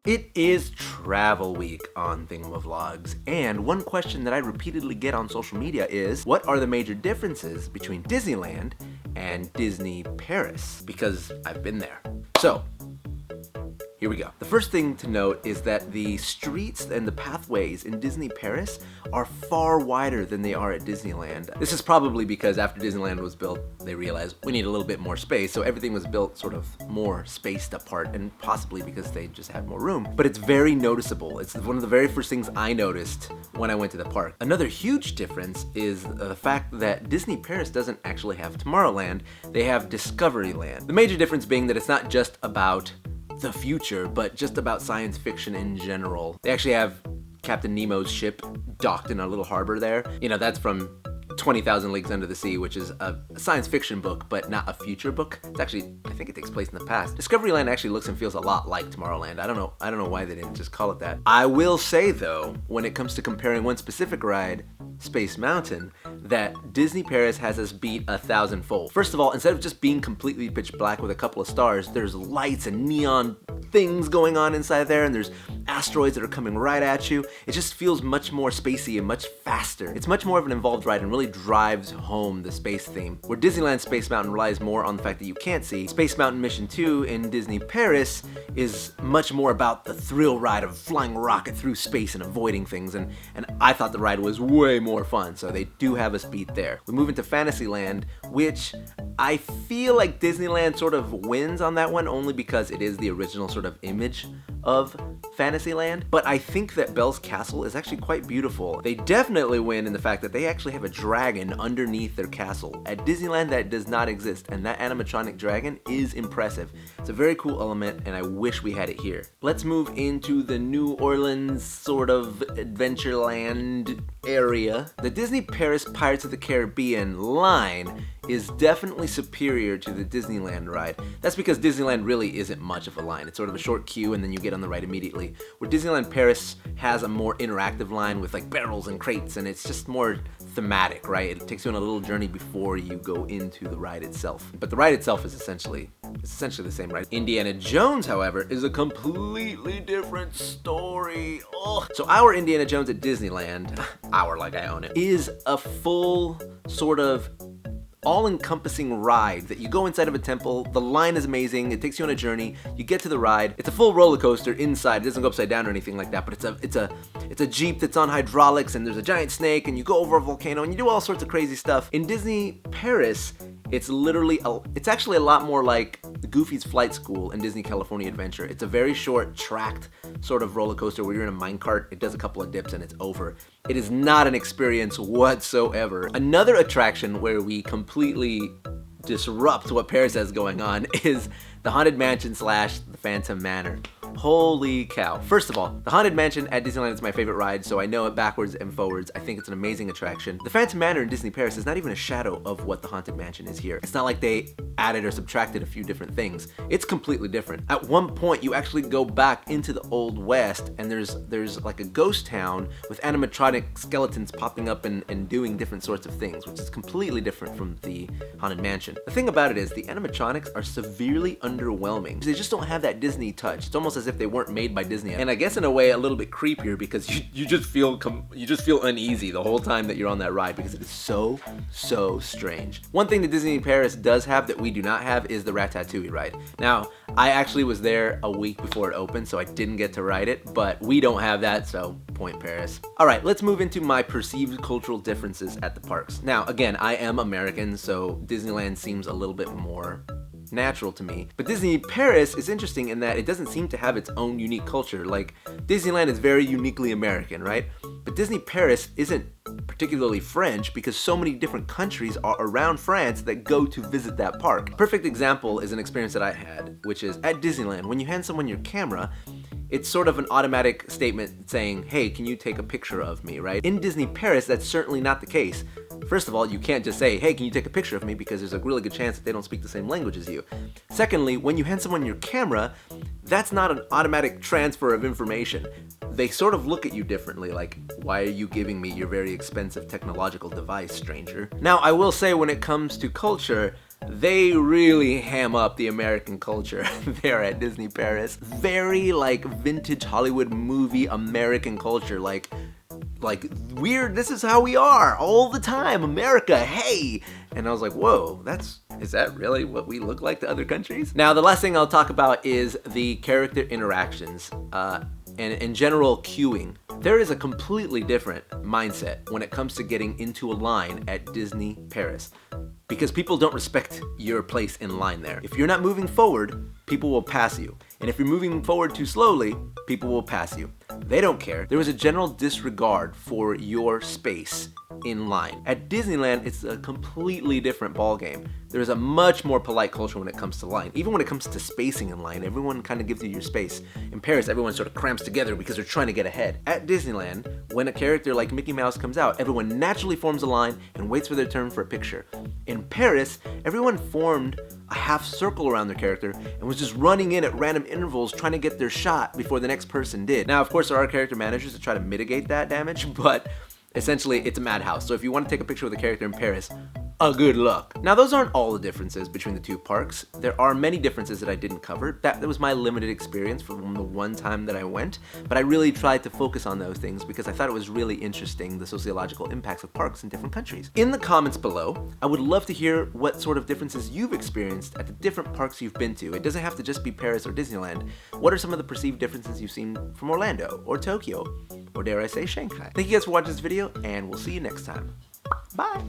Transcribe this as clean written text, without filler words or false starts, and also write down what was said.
It is travel week on Thingamavlogs, and one question that I repeatedly get on social media is, what are the major differences between Disneyland and Disney Paris? Because I've been there. So, here we go. The first thing to note is that the streets and the pathways in Disney Paris are far wider than they are at Disneyland. This is probably because after Disneyland was built, they realized we need a little bit more space, so everything was built sort of more spaced apart, and possibly because they just had more room. But it's very noticeable. It's one of the very first things I noticed when I went to the park. Another huge difference is the fact that Disney Paris doesn't actually have Tomorrowland, they have Discoveryland. The major difference being that it's not just about the future, but just about science fiction in general. They actually have Captain Nemo's ship docked in a little harbor there. You know, that's from 20,000 Leagues Under the Sea, which is a science fiction book, but not a future book. It's actually, I think it takes place in the past. Discoveryland actually looks and feels a lot like Tomorrowland. I don't know why they didn't just call it that. I will say though, when it comes to comparing one specific ride, Space Mountain, that Disney Paris has us beat 1,000-fold. First of all, instead of just being completely pitch black with a couple of stars, there's lights and neon things going on inside there, and there's asteroids that are coming right at you. It just feels much more spacey and much faster. It's much more of an involved ride and really drives home the space theme. Where Disneyland Space Mountain relies more on the fact that you can't see, Space Mountain Mission 2 in Disney Paris is much more about the thrill ride of flying a rocket through space and avoiding things, and I thought the ride was way more fun, so they do have us beat there. We move into Fantasyland, which I feel like Disneyland sort of wins on that one only because it is the original sort of image of Fantasyland, but I think that Belle's Castle is actually quite beautiful. They definitely win in the fact that they actually have a dragon underneath their castle. At Disneyland that does not exist, and that animatronic dragon is impressive. It's a very cool element, and I wish we had it here. Let's move into the New Orleans sort of Adventureland area. The Disney Paris Pirates of the Caribbean line is definitely superior to the Disneyland ride. That's because Disneyland really isn't much of a line. It's sort of a short queue and then you get on the ride immediately. Where Disneyland Paris has a more interactive line with like barrels and crates, and it's just more thematic, right? It takes you on a little journey before you go into the ride itself. But the ride itself is essentially the same, right? Indiana Jones, however, is a completely different story. Oh. So our Indiana Jones at Disneyland, our like I own it, is a full sort of all-encompassing ride that you go inside of a temple. The line is amazing. It takes you on a journey. You get to the ride. It's a full roller coaster inside. It doesn't go upside down or anything like that, but it's a Jeep that's on hydraulics, and there's a giant snake, and you go over a volcano, and you do all sorts of crazy stuff. In Disney Paris, it's actually a lot more like Goofy's Flight School in Disney California Adventure. It's a very short, tracked sort of roller coaster where you're in a minecart. It does a couple of dips and it's over. It is not an experience whatsoever. Another attraction where we completely disrupt what Paris has going on is the Haunted Mansion / the Phantom Manor. Holy cow. First of all, the Haunted Mansion at Disneyland is my favorite ride, so I know it backwards and forwards. I think it's an amazing attraction. The Phantom Manor in Disney Paris is not even a shadow of what the Haunted Mansion is here. It's not like they added or subtracted a few different things. It's completely different. At one point, you actually go back into the Old West, and there's like a ghost town with animatronic skeletons popping up and doing different sorts of things, which is completely different from the Haunted Mansion. The thing about it is the animatronics are severely underwhelming. They just don't have that Disney touch. It's almost as if they weren't made by Disney. And I guess in a way a little bit creepier because you just feel uneasy the whole time that you're on that ride because it is so strange. One thing that Disney Paris does have that we do not have is the Ratatouille ride. Now, I actually was there a week before it opened, so I didn't get to ride it, but we don't have that, so point Paris. All right, let's move into my perceived cultural differences at the parks. Now, again, I am American, so Disneyland seems a little bit more natural to me. But Disney Paris is interesting in that it doesn't seem to have its own unique culture. Like, Disneyland is very uniquely American, right? But Disney Paris isn't particularly French because so many different countries are around France that go to visit that park. Perfect example is an experience that I had, which is at Disneyland, when you hand someone your camera, it's sort of an automatic statement saying, hey, can you take a picture of me, right? In Disney Paris, that's certainly not the case. First of all, you can't just say, hey, can you take a picture of me, because there's a really good chance that they don't speak the same language as you. Secondly, when you hand someone your camera, that's not an automatic transfer of information. They sort of look at you differently, like, why are you giving me your very expensive technological device, stranger? Now, I will say when it comes to culture, They really ham up the American culture there at Disney Paris. Very like vintage Hollywood movie American culture, like weird, this is how we are all the time, America, hey! And I was like, whoa, is that really what we look like to other countries? Now, the last thing I'll talk about is the character interactions, and in general, queuing. There is a completely different mindset when it comes to getting into a line at Disney Paris, because people don't respect your place in line there. If you're not moving forward, people will pass you. And if you're moving forward too slowly, people will pass you. They don't care. There was a general disregard for your space in line. At Disneyland, it's a completely different ballgame. There's a much more polite culture when it comes to line. Even when it comes to spacing in line, everyone kind of gives you your space. In Paris, everyone sort of cramps together because they're trying to get ahead. At Disneyland, when a character like Mickey Mouse comes out, everyone naturally forms a line and waits for their turn for a picture. In Paris, everyone formed a half circle around their character and was just running in at random intervals trying to get their shot before the next person did. Now, of course, there are character managers that try to mitigate that damage, but essentially, it's a madhouse. So if you want to take a picture with a character in Paris, good luck. Now, those aren't all the differences between the two parks. There are many differences that I didn't cover. That was my limited experience from the one time that I went, but I really tried to focus on those things because I thought it was really interesting, the sociological impacts of parks in different countries. In the comments below, I would love to hear what sort of differences you've experienced at the different parks you've been to. It doesn't have to just be Paris or Disneyland. What are some of the perceived differences you've seen from Orlando or Tokyo, or dare I say Shanghai? Thank you guys for watching this video, and we'll see you next time. Bye!